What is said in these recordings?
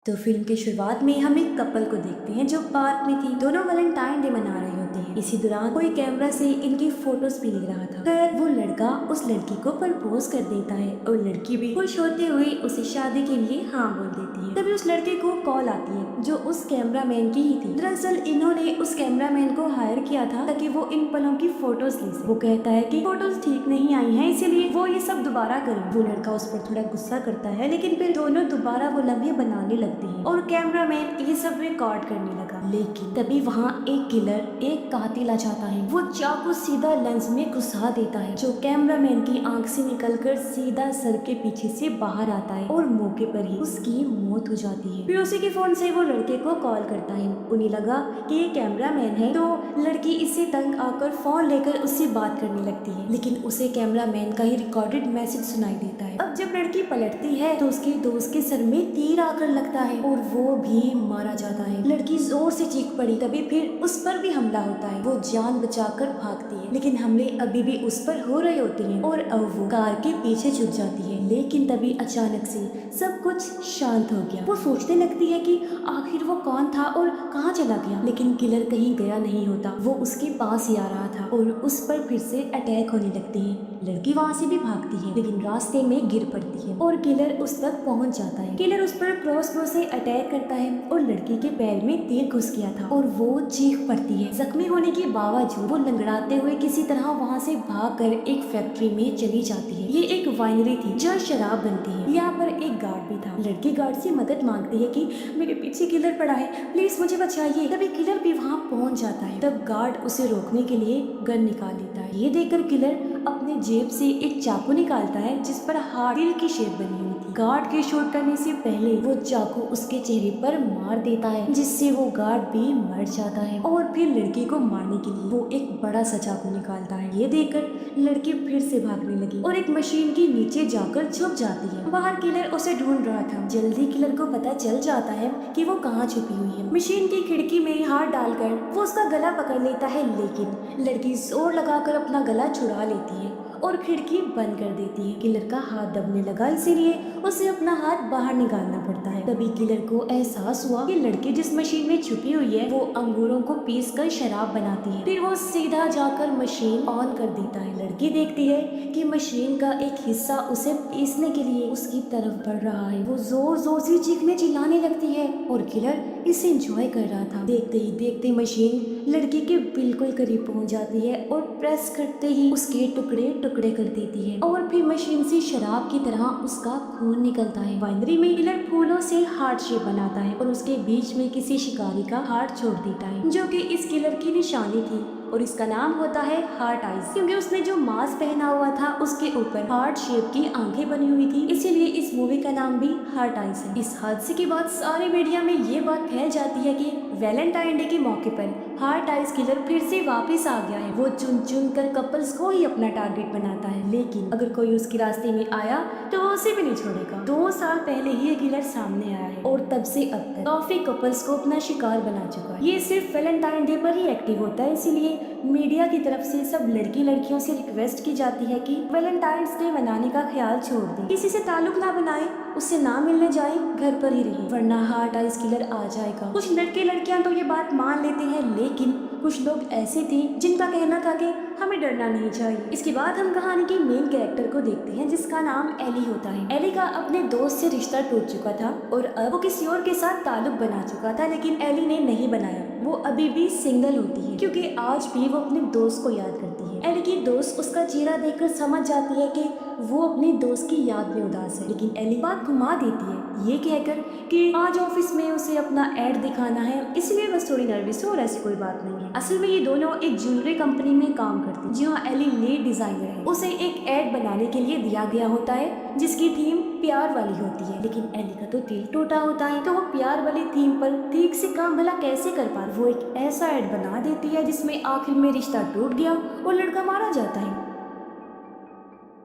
तो फिल्म की शुरुआत में हम एक कपल को देखते हैं जो पार्क में थी। दोनों वैलेंटाइन डे मना रहे होते हैं। इसी दौरान कोई कैमरा से इनकी फोटोज भी ले रहा था। खैर वो लड़का उस लड़की को प्रपोज कर देता है और लड़की भी खुश होते हुए उसे शादी के लिए हाँ बोल देती है। तभी उस लड़के को कॉल आती है जो उस कैमरामैन की ही थी। दरअसल इन्होंने उस कैमरामैन को हायर किया था ताकि वो इन पलों की फोटोज ले सके। वो कहता है कि फोटोज ठीक नहीं आई हैं, इसीलिए वो ये सब दोबारा करे। वो लड़का उस पर थोड़ा गुस्सा करता है, लेकिन फिर दोनों दोबारा वो लम्हे बनाने लगते हैं और कैमरामैन ये सब रिकॉर्ड करने लगा। लेकिन तभी वहाँ एक किलर, एक कातिल आ जाता है। वो चाकू सीधा लेंस में घुसा देता है जो कैमरामैन की आंख से निकलकर सीधा सर के पीछे से बाहर आता है और मौके पर ही उसकी मौत हो जाती है। फिर उसी के फोन से वो लड़के को कॉल करता है। उन्हें लगा कि ये कैमरामैन है, तो लड़की इससे तंग आकर फोन लेकर उससे बात करने लगती है, लेकिन उसे कैमरामैन का ही रिकॉर्डेड मैसेज सुनाई देता है। अब जब लड़की पलटती है तो उसके दोस्त के सर में तीर आकर लगता है और वो भी मारा जाता है। लड़की जोर से चीख पड़ी, तभी फिर उस पर भी हमला होता है। वो जान बचाकर भागती है, लेकिन हमले अभी भी उस पर हो रहे होते हैं और अब वो कार के पीछे छुप जाती है। लेकिन तभी अचानक से सब कुछ शांत हो गया। वो सोचने लगती है कि आखिर वो कौन था और कहाँ चला गया, लेकिन किलर कहीं गया नहीं होता। वो उसके पास ही आ रहा था और उस पर फिर से अटैक होने लगते हैं। लड़की वहाँ से भी भागती है, लेकिन रास्ते में गिर पड़ती है और किलर उस तक पहुँच जाता है। किलर उस पर क्रॉसबो से अटैक करता है और लड़की के पैर में तीर घुस गया था और वो चीख पड़ती है। जख्मी होने के बावजूद वो लंगड़ाते हुए किसी तरह वहाँ से भागकर एक फैक्ट्री में चली जाती है। ये एक वाइनरी थी जहाँ शराब बनती है। यहाँ पर एक गार्ड भी था। लड़की गार्ड से मदद मांगती है कि मेरे पीछे किलर पड़ा है, प्लीज मुझे बचाइए। तभी किलर भी वहाँ पहुँच जाता है। तब गार्ड उसे रोकने के लिए गन निकाल लेता है। ये देखकर किलर अपने जेब से एक चाकू निकालता है जिस पर हार्ट दिल की शेप बनी हुई थी। गार्ड के शूट करने से पहले वो चाकू उसके चेहरे पर मार देता है, जिससे वो गार्ड भी मर जाता है। और फिर लड़की को मारने के लिए वो एक बड़ा सा चाकू निकालता है। ये देखकर लड़की फिर से भागने लगी और एक मशीन के नीचे जाकर छुप जाती है। बाहर किलर उसे ढूंढ रहा था। जल्दी किलर को पता चल जाता है कि वो कहाँ छुपी हुई है। मशीन की खिड़की में हाथ डालकर वो उसका गला पकड़ लेता है, लेकिन लड़की जोर लगाकर अपना गला छुड़ा लेती है और खिड़की बंद कर देती है। किलर का हाथ दबने लगा, इसीलिए उसे अपना हाथ बाहर निकालना पड़ता है। तभी किलर को एहसास हुआ कि लड़की जिस मशीन में छुपी हुई है वो अंगूरों को पीसकर शराब बनाती है। फिर वो सीधा जाकर मशीन ऑन कर देता है। लड़की देखती है कि मशीन का एक हिस्सा उसे पीसने के लिए उसकी तरफ बढ़ रहा है। वो जोर जोर से चीखने चिल्लाने लगती है और किलर इसे एंजॉय कर रहा था। देखते ही देखते मशीन लड़की के बिल्कुल करीब पहुंच जाती है और प्रेस करते ही उसके टुकड़े टुकड़े कर देती है और फिर मशीन से शराब की तरह उसका खून निकलता है। वाइनरी में किलर फूलों से हार्ट शेप बनाता है और उसके बीच में किसी शिकारी का हार्ट छोड़ देता है, जो कि इस किलर की निशानी थी और इसका नाम होता है हार्ट आइज, क्योंकि उसने जो मास्क पहना हुआ था उसके ऊपर हार्ट शेप की आंखें बनी हुई थी, इसीलिए इस मूवी का नाम भी हार्ट आइज है। इस हादसे के बाद सारे मीडिया में ये बात फैल जाती है कि वैलेंटाइन डे के मौके पर हार्ट आइज किलर फिर से वापस आ गया है। वो चुन चुन कर कपल्स को ही अपना टारगेट बनाता है, लेकिन अगर कोई उसके रास्ते में आया तो वो उसे भी नहीं छोड़ेगा। 2 साल पहले ही ये किलर सामने आया है और तब से अब तक काफी कपल्स को अपना शिकार बना चुका है। ये सिर्फ वैलेंटाइन डे पर ही एक्टिव होता है, इसीलिए मीडिया की तरफ से सब लड़की लड़कियों से रिक्वेस्ट की जाती है कि वैलेंटाइंस डे मनाने का ख्याल छोड़ दें, किसी से ताल्लुक ना बनाए, उससे ना मिलने जाए, घर पर ही रहे, वरना हार्ट आइज किलर आ जाएगा। कुछ लड़के लड़कियां तो ये बात मान लेते हैं, लेकिन कुछ लोग ऐसे थे जिनका कहना था कि हमें डरना नहीं चाहिए। इसके बाद हम कहानी के मेन कैरेक्टर को देखते हैं जिसका नाम एली होता है। एली का अपने दोस्त से रिश्ता टूट चुका था और अब वो किसी और के साथ ताल्लुक बना चुका था, लेकिन एली ने नहीं बनाया। वो अभी भी सिंगल होती है क्योंकि आज भी वो अपने दोस्त को याद करती है। एली की दोस्त उसका चेहरा देखकर समझ जाती है कि वो अपने दोस्त की याद में उदास है, लेकिन एली बात घुमा देती है ये कहकर कि आज ऑफिस में उसे अपना एड दिखाना है, इसलिए बस थोड़ी नर्वस हो और ऐसी कोई बात नहीं है। असल में ये दोनों एक ज्वेलरी कंपनी में काम करती है जहाँ एली लीड डिजाइनर है। उसे एक एड बनाने के लिए दिया गया होता है जिसकी थीम प्यार वाली होती है, लेकिन एली का तो दिल टूटा होता है, तो वो प्यार वाली थीम पर ठीक से काम भला कैसे कर पा। वो एक ऐसा एड बना देती है जिसमें आखिर में रिश्ता टूट गया और लड़का मारा जाता है।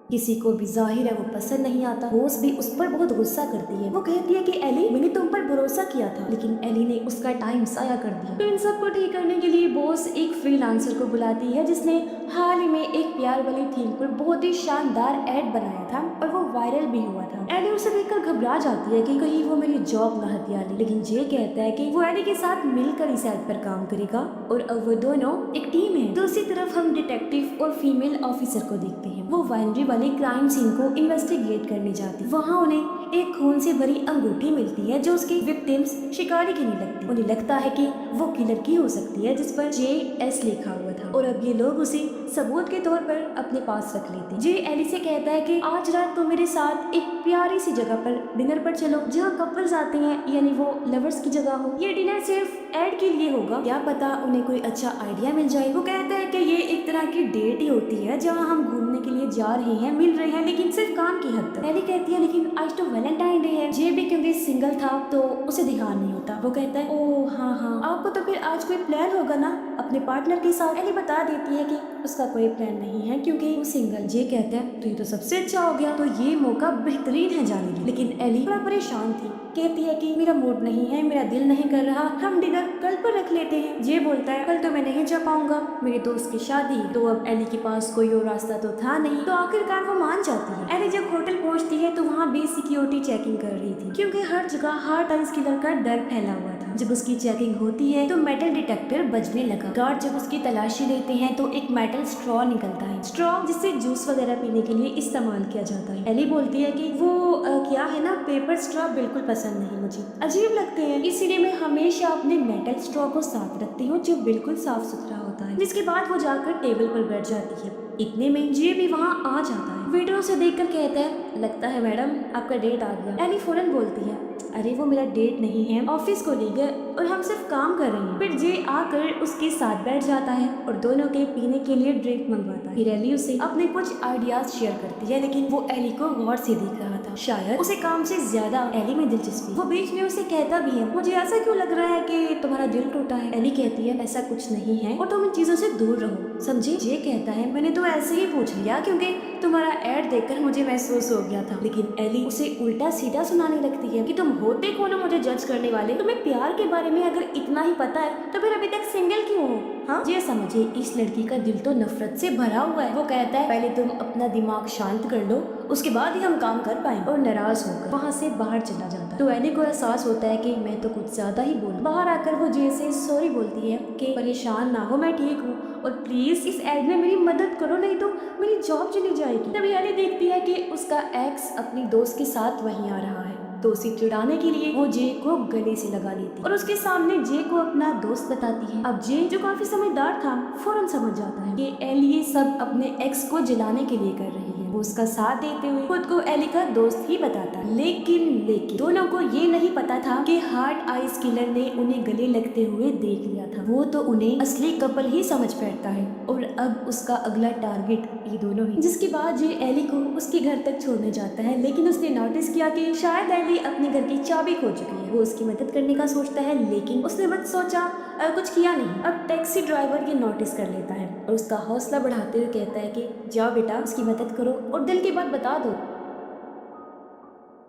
किसी को भी जाहिर है वो पसंद नहीं आता। बॉस भी उस पर बहुत गुस्सा करती है। वो कहती है कि एली मैंने तुम पर भरोसा किया था, लेकिन एली ने उसका टाइम जाया कर दिया। तो इन सबको ठीक करने के लिए बॉस एक फ्रीलांसर को बुलाती है जिसने हाल ही में एक प्यार वाली थीम पर बहुत ही शानदार एड बनाया था और वो वायरल भी हुआ था। एली उसे देखकर घबरा जाती है कि कहीं वो मेरी जॉब ना हथिया ले, लेकिन जे कहता है कि वो एली के साथ मिलकर इस एड पर काम करेगा और अब वो दोनों एक टीम है। दूसरी तरफ हम डिटेक्टिव और फीमेल ऑफिसर को देखते हैं। वो वाइनरी वाले क्राइम सीन को इन्वेस्टिगेट करने जाती। वहाँ उन्हें एक खून से भरी अंगूठी मिलती है जो उसकी विक्टिम्स शिकारी की नहीं लगती। उन्हें लगता है कि वो किलर की हो सकती है जिस पर JS लिखा हुआ था और अब ये लोग उसे सबूत के तौर पर अपने पास रख लेते हैं। जे एली से कहता है कि आज रात तुम मेरे साथ एक प्यारी सी जगह पर डिनर पर चलो जहाँ कपल्स आते हैं, यानी वो लवर्स की जगह हो। ये डिनर सिर्फ एड के लिए होगा, क्या पता उन्हें कोई अच्छा आइडिया मिल जाए। वो कहता है कि ये एक तरह की डेट ही होती है जहाँ हम घूमने के लिए जा रहे हैं, मिल रहे हैं, लेकिन सिर्फ काम की हद तक। एली कहती है लेकिन आज तो वैलेंटाइन डे है। जे भी क्योंकि सिंगल था तो उसे ध्यान नहीं होता। वो कहता है ओह हाँ आपको तो फिर आज कोई प्लान होगा ना अपने पार्टनर के साथ। एली बता देती है कि उसका कोई प्लान नहीं है क्योंकि वो सिंगल। जे कहता है तो ये तो सबसे अच्छा हो गया, तो ये मौका बेहतरीन है जाने की। लेकिन एली थोड़ा परेशान थी, कहती है कि मेरा मूड नहीं है, मेरा दिल नहीं कर रहा, हम डिनर कल पर रख लेते हैं। जे बोलता है कल तो मैं नहीं जा पाऊंगा, मेरे दोस्त की शादी है। तो अब एली के पास कोई और रास्ता तो था नहीं, तो आखिरकार वो मान जाती है। एली जब होटल पहुंचती है तो वहाँ बेस सिक्योरिटी चेकिंग कर रही थी क्योंकि हर जगह हार्ट आइस किलर का डर फैला हुआ था। जब उसकी चेकिंग होती है तो मेटल डिटेक्टर बजने लगा। गार्ड जब उसकी तलाशी लेते हैं तो एक मेटल स्ट्रॉ निकलता है, स्ट्रॉ जिससे जूस वगैरह पीने के लिए इस्तेमाल किया जाता है। एली बोलती है कि वो क्या है ना, पेपर स्ट्रॉ बिल्कुल पसंद नहीं, मुझे अजीब लगते हैं, इसीलिए मैं हमेशा अपने मेटल स्ट्रॉ को साथ रखती हूँ जो बिल्कुल साफ सुथरा होता है। जिसके बाद वो जाकर टेबल पर बैठ जाती है। इतने में जे भी वहाँ आ जाता है। वेटर उसे देखकर कहता है लगता है मैडम आपका डेट आ गया। एली फौरन बोलती है अरे वो मेरा डेट नहीं है, ऑफिस को ले गए और हम सिर्फ काम कर रहे हैं। फिर जे आकर उसके साथ बैठ जाता है और दोनों के पीने के लिए ड्रिंक मंगवाता है। फिर एली उसे अपने कुछ आइडियाज शेयर करती है, लेकिन वो एली को गौर से देख रहा था, शायद उसे काम से ज्यादा एली में दिलचस्पी। वो बीच में उसे कहता भी है मुझे ऐसा क्यों लग रहा है कि तुम्हारा दिल टूटा है। एली कहती है ऐसा कुछ नहीं है और तुम इन चीजों से दूर रहो, समझे। जे कहता है मैंने तो ऐसे ही पूछ लिया क्योंकि तुम्हारा एड देखकर मुझे महसूस हो गया था। लेकिन एली उसे उल्टा सीधा सुनाने लगती है कि तुम होते कौन हो मुझे जज करने वाले, तुम्हें प्यार के बारे में अगर इतना ही पता है तो फिर अभी तक सिंगल क्यों हो। हाँ ये समझे इस लड़की का दिल तो नफरत से भरा हुआ है। वो कहता है पहले तुम अपना दिमाग शांत कर लो, उसके बाद ही हम काम कर पाए। और नाराज होकर वहाँ से बाहर चला जाता है। तो एली को एहसास होता है कि मैं तो कुछ ज्यादा ही बोल। बाहर आकर वो जे से सॉरी बोलती है कि परेशान ना हो, मैं ठीक हूँ और प्लीज इस एड में मेरी मदद करो, नहीं तो मेरी जॉब चली जाएगी। तभी एली देखती है कि उसका एक्स अपनी दोस्त के साथ वहीं आ रहा है, तो उसे चिढ़ाने के लिए वो जे को गले से लगा लेती और उसके सामने जे को अपना दोस्त बताती है। अब जे जो काफी समझदार था फौरन समझ जाता है कि एली ये सब अपने एक्स को जलाने के लिए कर रही है। वो उसका साथ देते हुए खुद को एली का दोस्त ही बताता है। लेकिन दोनों को ये नहीं पता था कि हार्ट आइस किलर ने उन्हें गले लगते हुए देख लिया था। वो तो उन्हें असली कपल ही समझ बैठता है और अब उसका अगला टारगेट ये दोनों ही। जिसके बाद जे एली को उसके घर तक छोड़ने जाता है, लेकिन उसने नोटिस किया कि शायद एली अपने घर की चाबी खो चुकी है। वो उसकी मदद करने का सोचता है, लेकिन उसने बस सोचा कुछ किया नहीं। अब टैक्सी ड्राइवर ये नोटिस कर लेता है और उसका हौसला बढ़ाते हुए कहता है कि जाओ बेटा उसकी मदद करो और दिल की बात बता दो।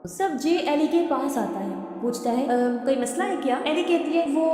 सब जे एली के पास आता है, पूछता है कोई मसला है क्या। एली कहती है वो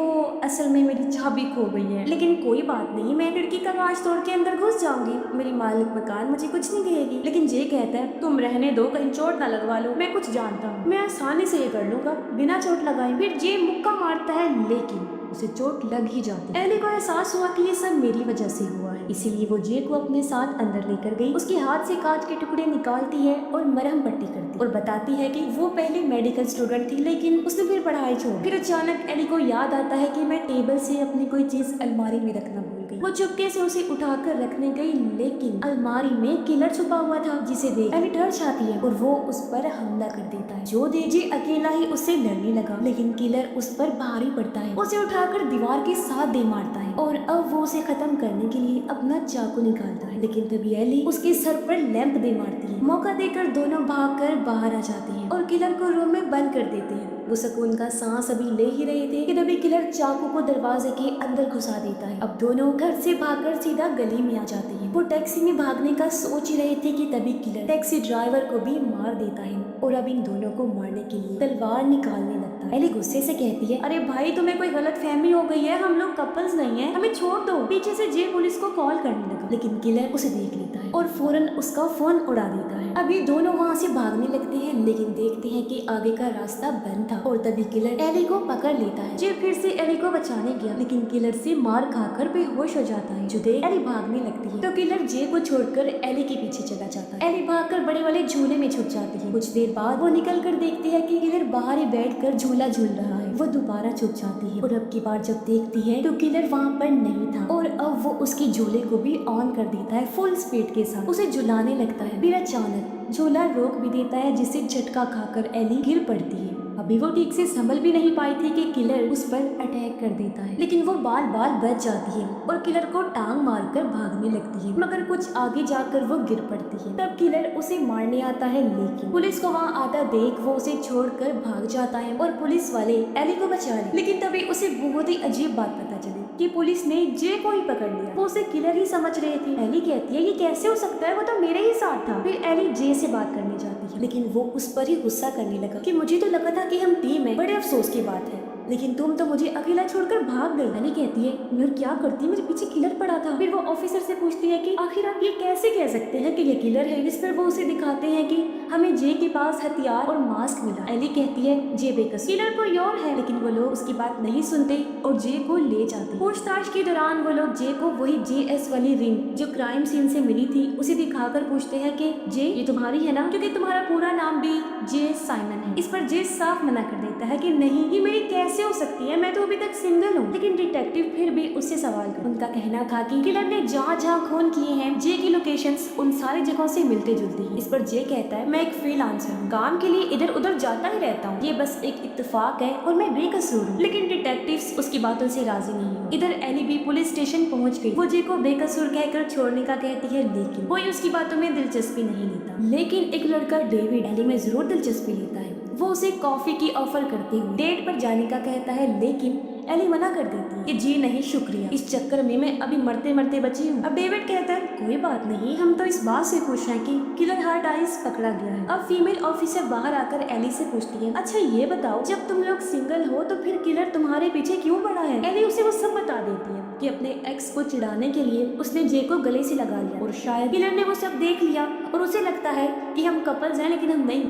असल में मेरी चाबी खो गई है, लेकिन कोई बात नहीं, मैं खिड़की का कांच तोड़ के अंदर घुस जाऊंगी, मेरी मालिक मकान मुझे कुछ नहीं कहेगी। लेकिन जे कहता है तुम रहने दो, कहीं चोट ना लगवा लो, मैं कुछ जानता हूँ, मैं आसानी से ये कर लूंगा बिना चोट लगाए। फिर जे मुक्का मारता है लेकिन उसे चोट लग ही जाती है। एली को एहसास हुआ कि ये सब मेरी वजह से हुआ है, इसीलिए वो जे को अपने साथ अंदर लेकर गई, उसके हाथ से कांच के टुकड़े निकालती है और मरहम पट्टी करती और बताती है कि वो पहले मेडिकल स्टूडेंट थी लेकिन उसने फिर पढ़ाई छोड़। फिर अचानक एली को याद आता है कि मैं टेबल से अपनी कोई चीज अलमारी में रखना भूल गई। वो चुपके से उसे उठाकर रखने गई, लेकिन अलमारी में किलर छुपा हुआ था, जिसे देख एली डर जाती है और वो उस पर हमला कर देता है। जो जे अकेला ही उससे लड़ने लगा, लेकिन किलर उस पर भारी पड़ता है, उसे उठाकर दीवार के साथ दे मारता है और अब वो उसे खत्म करने के लिए अपना चाकू निकालता है। लेकिन तभी एली उसके सर पर लैंप दे मारती है। मौका देकर दोनों भागकर बाहर आ जाते हैं और किलर को रूम में बंद कर देते हैं। वो सुकून का सांस अभी ले ही रहे थे कि तभी किलर चाकू को दरवाजे के अंदर घुसा देता है। अब दोनों घर से भागकर सीधा गली में आ जाते हैं। वो टैक्सी में भागने का सोच ही रहे थे कि तभी किलर टैक्सी ड्राइवर को भी मार देता है और अब इन दोनों को मारने के लिए तलवार निकालने लगता है। एली गुस्से से कहती है अरे भाई तुम्हें कोई गलत फहमी हो गई है, हम लोग कपल्स नहीं है, हमें छोड़ दो। पीछे से जे पुलिस को कॉल करने लगा, लेकिन किलर उसे देख लेता है और फौरन उसका फोन उड़ा देता है। अभी दोनों वहाँ से भागने लगते हैं, लेकिन देखते हैं कि आगे का रास्ता बंद था और तभी किलर एली को पकड़ लेता है। जे फिर से एली को बचाने गया, लेकिन किलर से मार खाकर बेहोश हो जाता है। जो देख एली भागने लगती है तो किलर जे को छोड़कर एली के पीछे चला जाता है। एली भागकर बड़े वाले झूले में छुप जाती है। कुछ देर बाद वो निकल कर देखती है कि किलर बाहर ही बैठकर झूला झूल रहा है। वो दोबारा छुप जाती है और अब की बार जब देखती है तो किलर वहाँ पर नहीं था और अब वो उसके झूले को भी ऑन कर देता है फुल स्पीड के साथ। उसे झुलाने लगता है, फिर अचानक झूला रोक भी देता है, जिससे झटका खाकर एली गिर पड़ती है। अभी वो ठीक से संभल भी नहीं पाई थी कि किलर उस पर अटैक कर देता है, लेकिन वो बाल बाल बच जाती है और किलर को टांग मारकर भागने लगती है, मगर कुछ आगे जाकर वो गिर पड़ती है। तब किलर उसे मारने आता है, लेकिन पुलिस को वहाँ आता देख वो उसे छोड़कर भाग जाता है और पुलिस वाले एली को बचा ले। लेकिन तभी उसे बहुत ही अजीब बात पता चली कि पुलिस ने जे को ही पकड़ लिया। वो उसे किलर ही समझ रहे थे। एली कहती है ये कैसे हो सकता है, वो तो मेरे ही साथ था। फिर एली जे से बात करने जाती है, लेकिन वो उस पर ही गुस्सा करने लगा कि मुझे तो लगा था कि हम टीम है, बड़े अफसोस की बात है, लेकिन तुम तो मुझे अकेला छोड़कर भाग गई। एली कहती है मैं क्या करती, मेरे पीछे किलर पड़ा था। फिर वो ऑफिसर से पूछती है कि आखिर आप ये कैसे कह सकते हैं कि ये किलर है। इस पर वो उसे दिखाते हैं कि हमें जे के पास हथियार और मास्क मिला। एली कहती है जे बेकस किलर कोई और है, लेकिन वो लोग उसकी बात नहीं सुनते और जे को ले जाते। पूछताछ के दौरान वो लोग जे को वही JS वाली रिंग जो क्राइम सीन से मिली थी उसे दिखाकर पूछते हैं कि जे ये तुम्हारी है ना, क्योंकि तुम्हारा पूरा नाम भी जे साइमन है। इस पर जे साफ मना कर देता है कि नहीं, ये मेरी कैसे हो सकती है, मैं तो अभी तक सिंगल हूँ। लेकिन डिटेक्टिव फिर भी उससे सवाल कर। उनका कहना था कि किलर ने जहाँ जहाँ खून किए हैं जे की लोकेशंस उन सारी जगहों से मिलते जुलती है। इस पर जे कहता है मैं एक फ्रीलांसर हूँ, काम के लिए इधर उधर जाता ही रहता हूँ, ये बस एक इत्तेफाक है और मैं बेकसूर हूँ। लेकिन डिटेक्टिव्स उसकी बातों से राजी नहीं हुए। इधर एली भी पुलिस स्टेशन पहुँच गई। वो जे को बेकसूर कहकर छोड़ने का कहती है, लेकिन कोई उसकी बातों में दिलचस्पी नहीं लेता। लेकिन एक लड़का डेविड एली में जरूर दिलचस्पी लेता है। वो उसे कॉफी की ऑफर करते हुए डेट पर जाने का कहता है, लेकिन एली मना कर देती है कि जी नहीं शुक्रिया, इस चक्कर में मैं अभी मरते मरते बची हूँ। अब डेविड कहता है कोई बात नहीं, हम तो इस बात से खुश हैं कि किलर हार्ड आइस पकड़ा गया है। अब फीमेल ऑफिसर बाहर आकर एली से पूछती है अच्छा ये बताओ जब तुम लोग सिंगल हो तो फिर किलर तुम्हारे पीछे क्यों पड़ा है। एली उसे वो सब बता देती है कि अपने एक्स को चिढ़ाने के लिए उसने जे को गले से लगा लिया और शायद किलर ने वो सब देख लिया और उसे लगता है कि हम कपल्स हैं, लेकिन हम नहीं।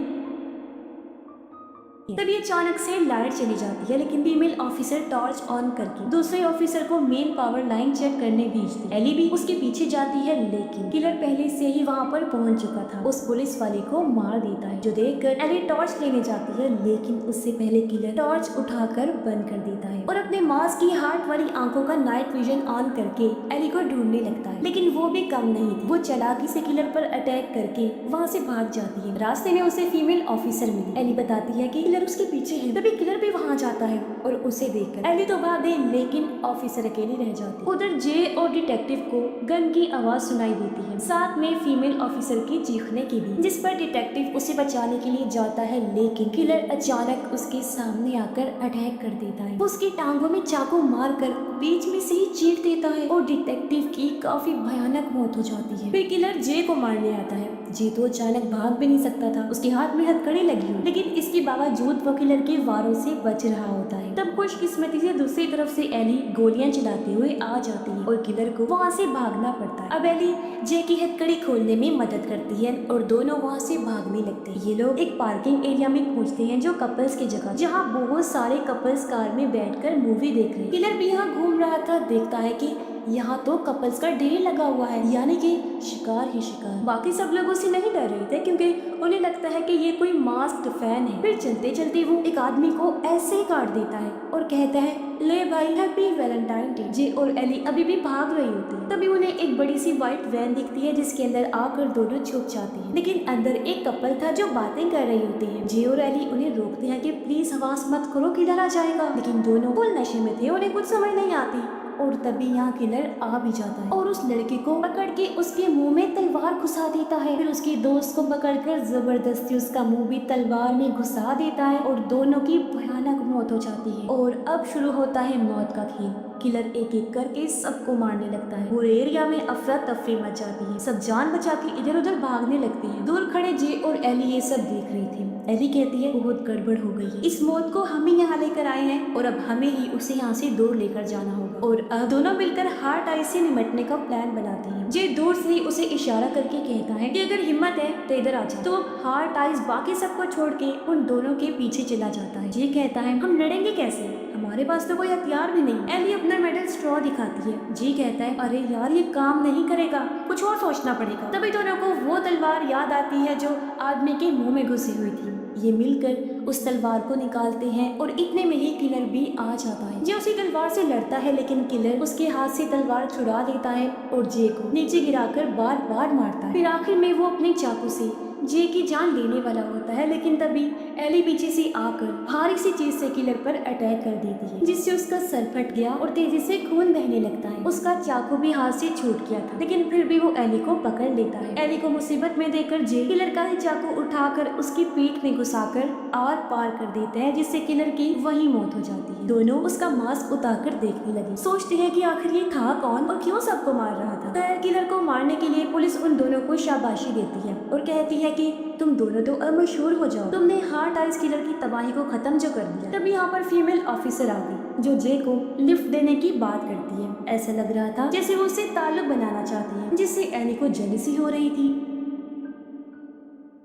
तभी अचानक से लाइट चली जाती है, लेकिन फीमेल ऑफिसर टॉर्च ऑन करके दूसरे ऑफिसर को मेन पावर लाइन चेक करने भेजती है। एली भी उसके पीछे जाती है, लेकिन किलर पहले से ही वहाँ पर पहुँच चुका था। उस पुलिस वाले को मार देता है, जो देखकर एली टॉर्च लेने जाती है, लेकिन उससे पहले किलर टॉर्च उठाकर बंद कर देता है और अपने मास्क की हार्ट वाली आंखों का नाइट विजन ऑन करके एली को ढूंढने लगता है। लेकिन वो भी कम नहीं थी, वो चालाकी से किलर पर अटैक करके वहाँ से भाग जाती है। रास्ते में उसे फीमेल ऑफिसर मिली। एली बताती है कि किलर उसके पीछे है। तभी किलर भी वहाँ जाता है और उसे देखकर एली तो भाग गई, लेकिन ऑफिसर अकेली रह जाती। उधर जे और डिटेक्टिव को गन की आवाज सुनाई देती है, साथ में फीमेल ऑफिसर की चीखने की भी, जिस पर डिटेक्टिव उसे बचाने के लिए जाता है, लेकिन किलर अचानक उसके सामने आकर अटैक कर देता है। उसकी टांगों में चाकू मारकर बीच में से ही चीर देता है और डिटेक्टिव की काफी भयानक मौत हो जाती है। फिर किलर जे को मारने आता है। जे तो अचानक भाग भी नहीं सकता था, उसके हाथ में हथकड़ी लगी हुई, लेकिन इसके बावजूद वो किलर के वारों से बच रहा होता है। तब खुशकिस्मती से दूसरी तरफ से एली गोलियां चलाते हुए आ जाती है और किलर को वहाँ से भागना पड़ता है। अब एली जे की हथकड़ी खोलने में मदद करती है और दोनों वहाँ से भागने लगते हैं। ये लोग एक पार्किंग एरिया में पहुँचते हैं जो कपल्स की जगह, जहाँ बहुत सारे कपल्स कार में बैठकर मूवी देख रहे हैं। किलर भी यहाँ घूम रहा था, देखता है कि यहाँ तो कपल्स का ढेर लगा हुआ है, यानी कि शिकार ही शिकार। बाकी सब लोग उसे नहीं डर रहे थे क्योंकि उन्हें लगता है कि ये कोई मास्क्ड फैन है। फिर चलते चलते वो एक आदमी को ऐसे ही काट देता है और कहता है ले भाई हैप्पी वैलेंटाइन डे। जे और एली अभी भी भाग रही होती है। तभी उन्हें एक बड़ी सी व्हाइट वैन दिखती है जिसके अंदर आकर दोनों छुप जाती है, लेकिन अंदर एक कपल था जो बातें कर रही होती है। जे और एली उन्हें रोकते हैं कि प्लीज आवाज मत करो, किलर आ जाएगा, लेकिन दोनों फुल नशे में थे, उन्हें कुछ समझ नहीं आती। और तभी यहाँ किलर आ भी जाता है और उस लड़के को पकड़ के उसके मुंह में तलवार घुसा देता है। फिर उसके दोस्त को पकड़कर जबरदस्ती उसका मुंह भी तलवार में घुसा देता है और दोनों की भयानक मौत हो जाती है। और अब शुरू होता है मौत का खेल। किलर एक एक करके सबको मारने लगता है। पूरे एरिया में अफरा तफरी मच जाती है। सब जान बचा के इधर उधर भागने लगते हैं। दूर खड़े जे और एली ये सब देख रही थी। एली कहती है बहुत गड़बड़ हो गई है, इस मौत को हम ही यहाँ लेकर आए हैं और अब हमें ही उसे यहाँ से दूर लेकर जाना होगा। और अब दोनों मिलकर हार्ट आइज से निपटने का प्लान बनाते हैं। जे दूर से उसे इशारा करके कहता है कि अगर हिम्मत है तो इधर आ जा। तो हार्ट आइज बाकी सबको छोड़ के उन दोनों के पीछे चला जाता है। जे कहता है हम लड़ेंगे कैसे, हमारे पास तो कोई हथियार भी नहीं। एली अपना मेटल स्ट्रॉ दिखाती है। जी कहता है अरे यार ये काम नहीं करेगा, कुछ और सोचना पड़ेगा। तभी दोनों को वो तलवार याद आती है जो आदमी के मुंह में घुसी हुई थी। ये मिलकर उस तलवार को निकालते हैं और इतने में ही किलर भी आ जाता है। जे उसी तलवार से लड़ता है लेकिन किलर उसके हाथ से तलवार छुड़ा लेता है और जे को नीचे गिराकर बार बार मारता है। फिर आखिर में वो अपने चाकू से जे की जान लेने वाला होता है, लेकिन तभी एली पीछे से आकर भारी सी चीज से किलर पर अटैक कर देती है, जिससे उसका सर फट गया और तेजी से खून बहने लगता है। उसका चाकू भी हाथ से छूट गया था, लेकिन फिर भी वो एली को पकड़ लेता है। एली को मुसीबत में देकर जे किलर का ही चाकू उठाकर उसकी पीठ में घुसाकर आर पार कर देता है, जिससे किलर की वही मौत हो जाती है। दोनों उसका मास्क उतारकर देखने लगे, सोचते हैं कि आखिर ये था कौन और क्यों सबको मार रहा था। खैर किलर को मारने के लिए पुलिस उन दोनों को शाबाशी देती है और कहती है कि तुम दोनों तो अब मशहूर हो जाओ, तुमने हार्ट आइज किलर की तबाही को खत्म जो कर दिया। तभी यहाँ पर फीमेल ऑफिसर आ गई जो जे को लिफ्ट देने की बात करती है। ऐसा लग रहा था जैसे वो उससे ताल्लुक बनाना चाहती है, जिससे एली को जेलसी हो रही थी।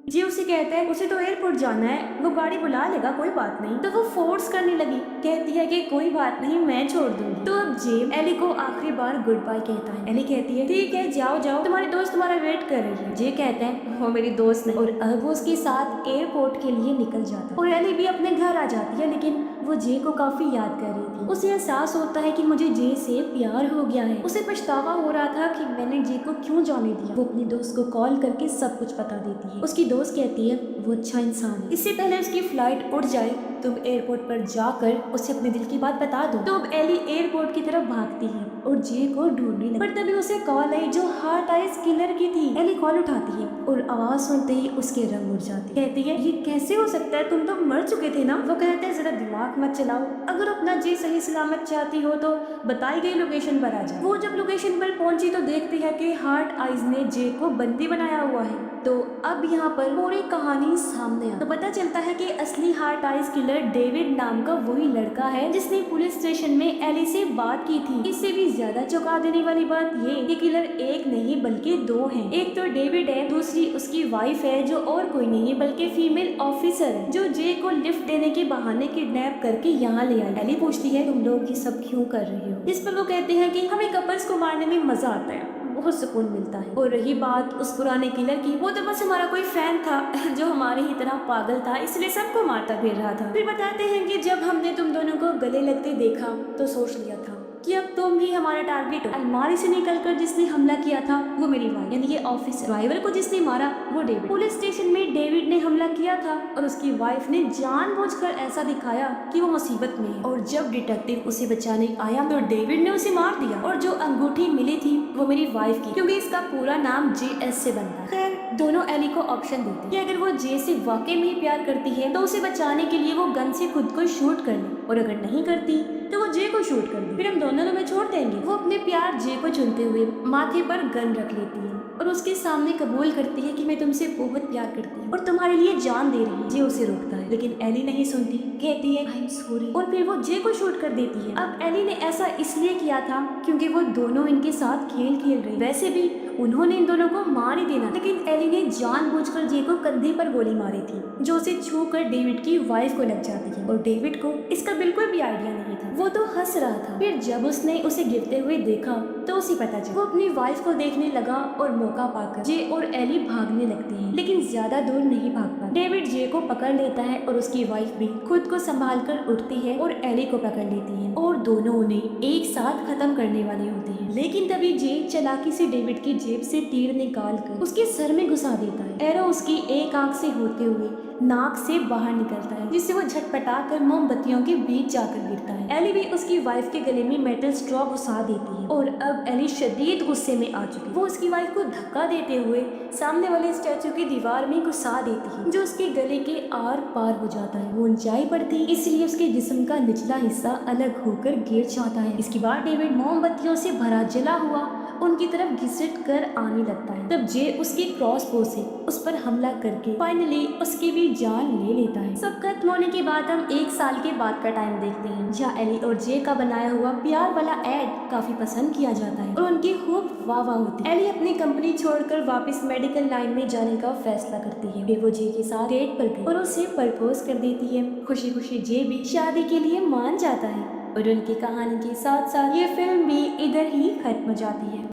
जे उसे कहता है उसे तो एयरपोर्ट जाना है, वो गाड़ी बुला लेगा, कोई बात नहीं। तो वो फोर्स करने लगी, कहती है कि कोई बात नहीं मैं छोड़ दूंगी। तो अब जे एली को आखिरी बार गुड बाय कहता है। एली कहती है ठीक है जाओ जाओ, तुम्हारी दोस्त तुम्हारा वेट कर रही है। जे कहता है वो मेरी दोस्त नहीं, और अब वो उसके साथ एयरपोर्ट के लिए निकल जाता है और एली भी अपने घर आ जाती है, लेकिन वो जे को काफी याद कर रही थी। उसे एहसास होता है कि मुझे जे से प्यार हो गया है। उसे पछतावा हो रहा था कि मैंने जे को क्यों जाने दिया। वो अपनी दोस्त को कॉल करके सब कुछ बता देती है। उसकी दोस्त कहती है वो अच्छा इंसान है, इससे पहले उसकी फ्लाइट उड़ जाए तुम एयरपोर्ट पर जाकर उसे अपने दिल की बात बता दो। तो अब एली एयरपोर्ट की तरफ भागती है और जे को ढूंढने लगती, पर तभी उसे कॉल आई जो हार्ट आइज किलर की थी। एली कॉल उठाती है और आवाज सुनते ही उसके रंग उड़ जाते। कहती है ये कैसे हो सकता है, तुम तो मर चुके थे ना। वो कहते हैं जरा दिमाग मत चलाओ, अगर अपना जे सही सलामत चाहती हो तो बताई गई लोकेशन पर आ जाओ। वो जब लोकेशन पर पहुंची तो देखती है कि हार्ट आइज ने जे को बंदी बनाया हुआ है। तो अब यहाँ पर पूरी कहानी सामने आ तो पता चलता है कि असली हार्ट आइज किलर डेविड नाम का वही लड़का है जिसने पुलिस स्टेशन में एली से बात की थी। इससे भी ज्यादा चौंका देने वाली बात ये किलर एक नहीं बल्कि दो हैं। एक तो डेविड है, दूसरी उसकी वाइफ है जो और कोई नहीं है बल्कि फीमेल ऑफिसर है जो जे को लिफ्ट देने के बहाने किडनैप करके यहाँ ले आई। एली पूछती है तुम लोग ये सब क्यों कर रहे हो, जिस पर वो कहते हैं कि हमें कपल्स को मारने में मजा आता है, बहुत सुकून मिलता है। और रही बात उस पुराने किलर की, वो तो बस हमारा कोई फैन था जो हमारी ही तरह पागल था, इसलिए सबको मारता फिर रहा था। फिर बताते हैं कि जब हमने तुम दोनों को गले लगते देखा तो सोच लिया था कि अब तुम ही हमारा टारगेट हो। अलमारी से निकलकर जिसने हमला किया था वो मेरी वाइफ, यानी ये ऑफिसर। ड्राइवर को जिसने मारा वो डेविड। पुलिस स्टेशन में डेविड ने हमला किया था और उसकी वाइफ ने जानबूझकर ऐसा दिखाया कि वो मुसीबत में है, और जब डिटेक्टिव उसे बचाने आया तो डेविड ने उसे मार दिया। और जो अंगूठी मिली थी वो मेरी वाइफ की, क्योंकि इसका पूरा नाम JS से बनता है। खैर दोनों एली को ऑप्शन देते कि अगर वो जे से वाकई में ही प्यार करती है तो उसे बचाने के लिए वो गन से खुद को शूट कर ले, और अगर नहीं करती तो वो जे को शूट कर दे, फिर हम दोनों में छोड़ देंगे। वो अपने प्यार जे को चुनते हुए माथे पर गन रख लेती है और उसके सामने कबूल करती है कि मैं तुमसे बहुत प्यार करती हूँ और तुम्हारे लिए जान दे रही हूँ। जे उसे रोकता है लेकिन एली नहीं सुनती, कहती है आई एम सॉरी, और फिर वो जे को शूट कर देती है। अब एली ने ऐसा इसलिए किया था क्योंकि वो दोनों इनके साथ खेल खेल रही। वैसे भी उन्होंने इन दोनों को मार ही देना, लेकिन एली ने जानबूझकर जे को कंधे पर गोली मारी थी जो उसे छू कर डेविड की वाइफ को लग जाती है, और डेविड को इसका बिल्कुल भी आइडिया नहीं था। वो तो हंस रहा था। फिर जब उसने उसे गिरते हुए देखा तो उसे पता चला। वो अपनी वाइफ को देखने लगा और मौका पाकर जे और एली भागने लगते हैं, लेकिन ज्यादा दूर नहीं भाग पाते। डेविड जे को पकड़ लेता है और उसकी वाइफ भी खुद को संभाल कर उठती है और एली को पकड़ लेती है, और दोनों उन्हें एक साथ खत्म करने वाले होते हैं। लेकिन तभी जे चालाकी से डेविड की जेब से तीर निकाल कर उसके सर में घुसा देता है। एरो उसकी एक आंख से होते हुए नाक से बाहर निकलता है, जिससे वो झटपटा कर मोमबत्तियों के बीच जाकर गिरता है। एली भी उसकी वाइफ के गले में मेटल स्ट्रॉ घुसा देती है, और अब एली शदीद गुस्से में आ चुकी है। वो उसकी वाइफ को धक्का देते हुए सामने वाले स्टैचू की दीवार में घुसा देती है, जो उसके गले के आर पार हो जाता है। वो ऊंचाई पर थी इसलिए उसके जिस्म का निचला हिस्सा अलग होकर गिर जाता है। इसके बाद डेविड मोमबत्तियों से भरा जला हुआ उनकी तरफ घिसट कर आने लगता है। तब जे उसके क्रॉसबो से उस पर हमला करके फाइनली उसके भी उसकी जान ले लेता है। सब खत्म होने के बाद हम 1 साल के बाद का टाइम देखते हैं, जहाँ एली और जे का बनाया हुआ प्यार वाला एड काफी पसंद किया जाता है और उनकी खूब वाह होती है। एली अपनी कंपनी छोड़कर वापस मेडिकल लाइन में जाने का फैसला करती है। फिर वो जे के साथ डेट पर गई और उसे प्रपोज कर देती है। खुशी खुशी जे भी शादी के लिए मान जाता है और उनकी कहानी के साथ साथ ये फिल्म भी इधर ही खत्म हो जाती है।